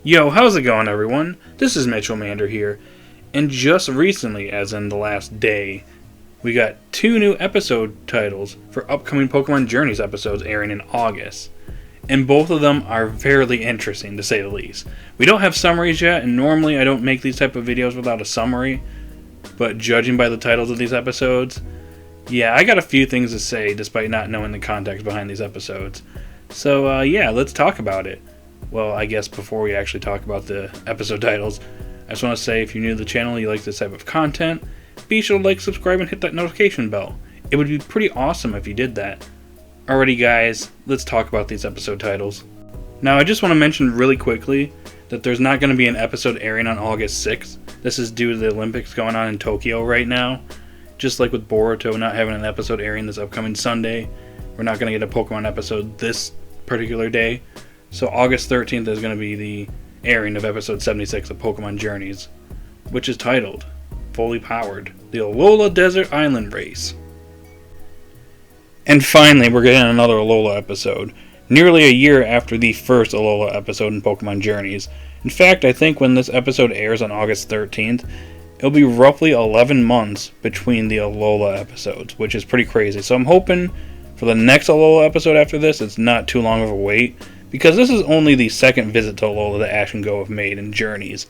Yo, how's it going, everyone? This is Mitchell Mander here, and just recently, as in the last day, we got 2 new episode titles for upcoming Pokemon Journeys episodes airing in August, and both of them are fairly interesting, to say the least. We don't have summaries yet, and normally I don't make these type of videos without a summary, but judging by the titles of these episodes, yeah, I got a few things to say despite not knowing the context behind these episodes. So, yeah, let's talk about it. Well, I guess before we actually talk about the episode titles, I just want to say if you're new to the channel, you like this type of content, be sure to like, subscribe, and hit that notification bell. It would be pretty awesome if you did that. Alrighty guys, let's talk about these episode titles. Now I just want to mention really quickly that there's not going to be an episode airing on August 6th. This is due to the Olympics going on in Tokyo right now. Just like with Boruto not having an episode airing this upcoming Sunday, we're not going to get a Pokemon episode this particular day. So August 13th is going to be the airing of episode 76 of Pokemon Journeys, which is titled, Fully Powered, the Alola Desert Island Race. And finally, we're getting another Alola episode, nearly a year after the first Alola episode in Pokemon Journeys. In fact, I think when this episode airs on August 13th, it'll be roughly 11 months between the Alola episodes, which is pretty crazy. So I'm hoping for the next Alola episode after this, it's not too long of a wait, because this is only the second visit to Alola that Ash and Go have made in Journeys.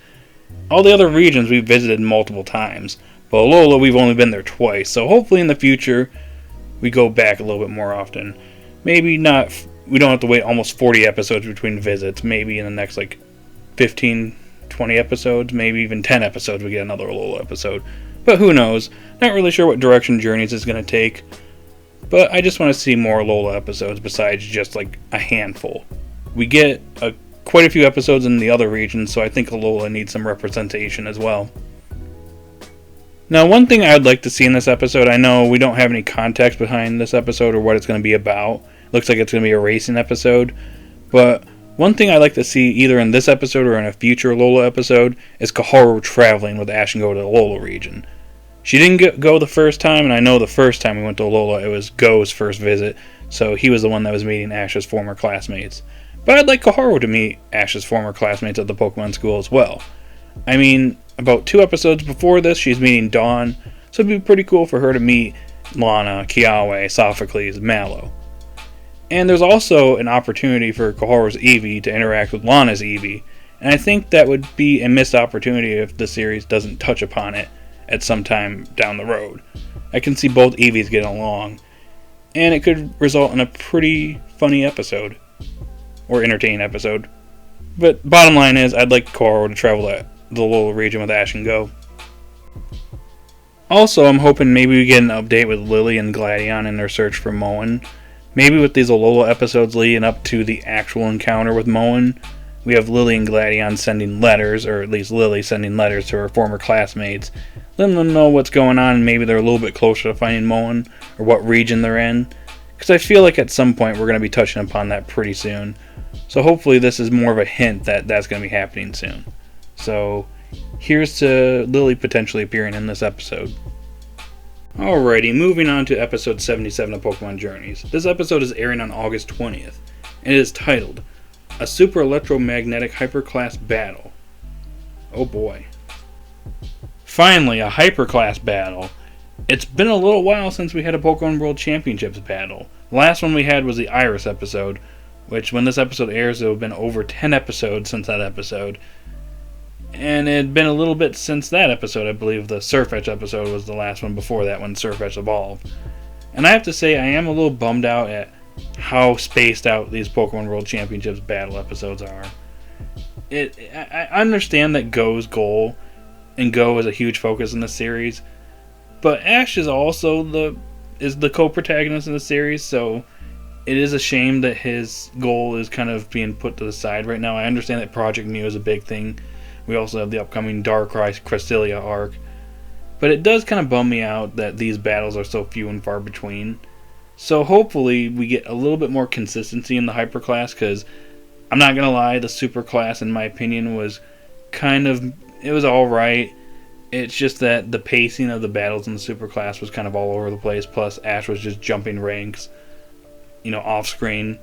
All the other regions we've visited multiple times, but Alola we've only been there twice, so hopefully in the future we go back a little bit more often. Maybe not, we don't have to wait almost 40 episodes between visits, maybe in the next 15, 20 episodes, maybe even 10 episodes we get another Alola episode. But who knows, not really sure what direction Journeys is going to take, but I just want to see more Alola episodes besides just a handful. We get quite a few episodes in the other regions, so I think Alola needs some representation as well. Now, one thing I'd like to see in this episode, I know we don't have any context behind this episode or what it's going to be about. Looks like it's going to be a racing episode, but one thing I'd like to see either in this episode or in a future Alola episode is Koharu traveling with Ash and Go to the Alola region. She didn't go the first time, and I know the first time we went to Alola, it was Go's first visit, so he was the one that was meeting Ash's former classmates. But I'd like Koharu to meet Ash's former classmates at the Pokemon School as well. I mean, about 2 episodes before this, she's meeting Dawn, so it'd be pretty cool for her to meet Lana, Kiawe, Sophocles, Mallow. And there's also an opportunity for Koharu's Eevee to interact with Lana's Eevee, and I think that would be a missed opportunity if the series doesn't touch upon it at some time down the road. I can see both Eevees getting along, and it could result in a pretty funny episode. Or entertaining episode. But bottom line is, I'd like Koharu to travel to the Alola region with Ash and Go. Also, I'm hoping maybe we get an update with Lily and Gladion in their search for Moen. Maybe with these Alola episodes leading up to the actual encounter with Moen, we have Lily and Gladion sending letters, or at least Lily sending letters to her former classmates, letting them know what's going on, and maybe they're a little bit closer to finding Moen, or what region they're in. Because I feel like at some point we're going to be touching upon that pretty soon. So hopefully this is more of a hint that that's going to be happening soon. So here's to Lily potentially appearing in this episode. Alrighty, moving on to episode 77 of Pokemon Journeys. This episode is airing on August 20th, and it is titled, A Super Electromagnetic Hyperclass Battle. Oh boy. Finally, a Hyperclass battle. It's been a little while since we had a Pokemon World Championships battle. The last one we had was the Iris episode, which when this episode airs, it will have been over 10 episodes since that episode. And it had been a little bit since that episode. I believe the Surfetch episode was the last one before that when Surfetch evolved. And I have to say, I am a little bummed out at how spaced out these Pokemon World Championships battle episodes are. I understand that Go's goal, and Go is a huge focus in the series, but Ash is also the co-protagonist in the series, so it is a shame that his goal is kind of being put to the side right now. I understand that Project Mew is a big thing. We also have the upcoming Darkrai Cresselia arc. But it does kind of bum me out that these battles are so few and far between. So hopefully we get a little bit more consistency in the Hyperclass, because I'm not going to lie, the Superclass in my opinion was it was alright. It's just that the pacing of the battles in the Superclass was kind of all over the place, plus Ash was just jumping ranks, off screen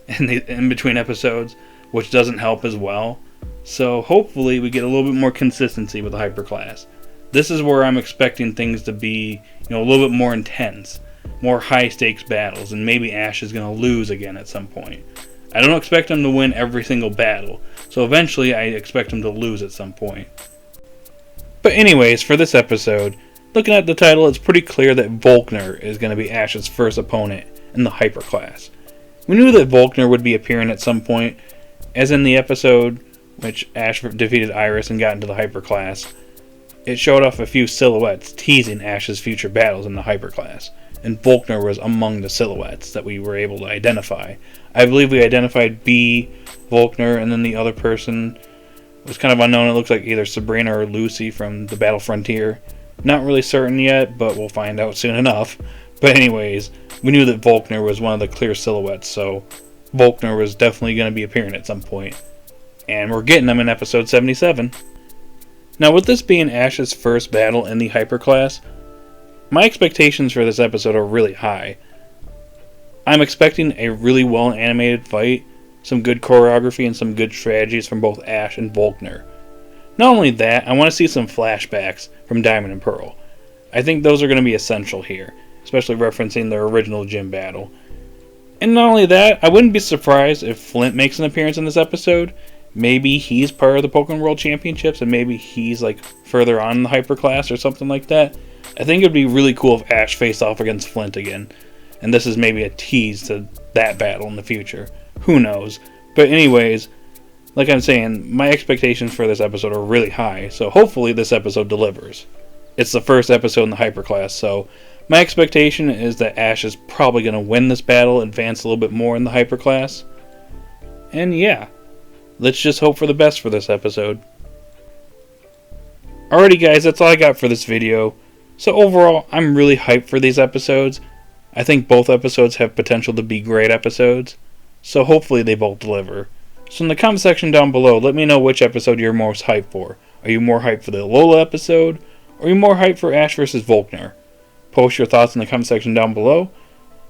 in between episodes, which doesn't help as well. So hopefully we get a little bit more consistency with the Hyper Class. This is where I'm expecting things to be, a little bit more intense, more high stakes battles, and maybe Ash is going to lose again at some point. I don't expect him to win every single battle, so eventually I expect him to lose at some point. But anyways, for this episode, looking at the title, it's pretty clear that Volkner is going to be Ash's first opponent in the Hyper Class. We knew that Volkner would be appearing at some point, as in the episode which Ash defeated Iris and got into the Hyper Class. It showed off a few silhouettes teasing Ash's future battles in the Hyper Class, and Volkner was among the silhouettes that we were able to identify. I believe we identified B, Volkner, and then the other person was kind of unknown. It looks like either Serena or Lucy from the Battle Frontier. Not really certain yet, but we'll find out soon enough. But anyways, we knew that Volkner was one of the clear silhouettes, so Volkner was definitely going to be appearing at some point. And we're getting him in episode 77. Now, with this being Ash's first battle in the Hyper Class, my expectations for this episode are really high. I'm expecting a really well animated fight, some good choreography, and some good strategies from both Ash and Volkner. Not only that, I want to see some flashbacks from Diamond and Pearl. I think those are going to be essential here, especially referencing their original gym battle. And not only that, I wouldn't be surprised if Flint makes an appearance in this episode. Maybe he's part of the Pokemon World Championships, and maybe he's further on in the Hyper Class or something like that. I think it would be really cool if Ash faced off against Flint again, and this is maybe a tease to that battle in the future. Who knows? But anyways, like I'm saying, my expectations for this episode are really high, so hopefully this episode delivers. It's the first episode in the Hyper Class, so my expectation is that Ash is probably going to win this battle, advance a little bit more in the Hyper Class. And yeah, let's just hope for the best for this episode. Alrighty guys, that's all I got for this video. So overall, I'm really hyped for these episodes. I think both episodes have potential to be great episodes, so hopefully they both deliver. So in the comment section down below, let me know which episode you're most hyped for. Are you more hyped for the Alola episode, or are you more hyped for Ash vs. Volkner? Post your thoughts in the comment section down below.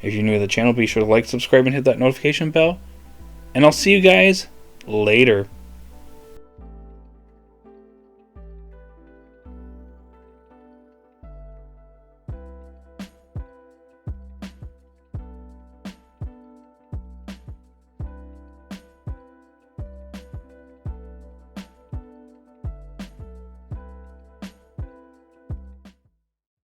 If you're new to the channel, be sure to like, subscribe, and hit that notification bell. And I'll see you guys later.